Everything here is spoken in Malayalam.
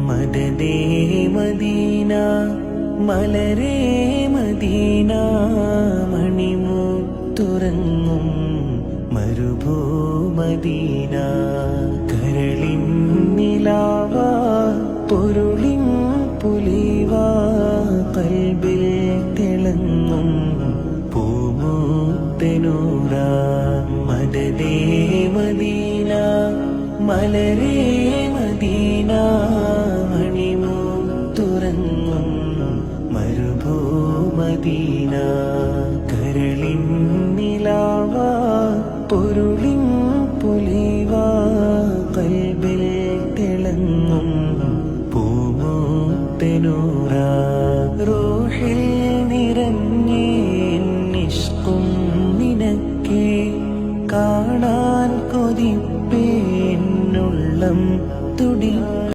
മദദേ മദീന മലരേ മദീന മണിമുത്തുറങ്ങും മരുഭൂമദീന കരളിൻ നിലാവ പൊരുളിൻ പുലിവാ കൽബിൽ തിളങ്ങും പൂമുത്തനൂറ മദദേ മദീന മലരേ മദീന മണിമുത്തുറങ്ങും മരുഭൂമദീന കരളിൻ നിലാവ പൊരുളിൻ പുലിവാ കൽബിൽ തിളങ്ങും പൂമുത്തനൂറ റൂഹിൽ നിറഞ്ഞേ നിഷ്കും നിനക്കേ കാണാൻ കൊതിപ്പേന്നുള്ളം തുടിപ്പേ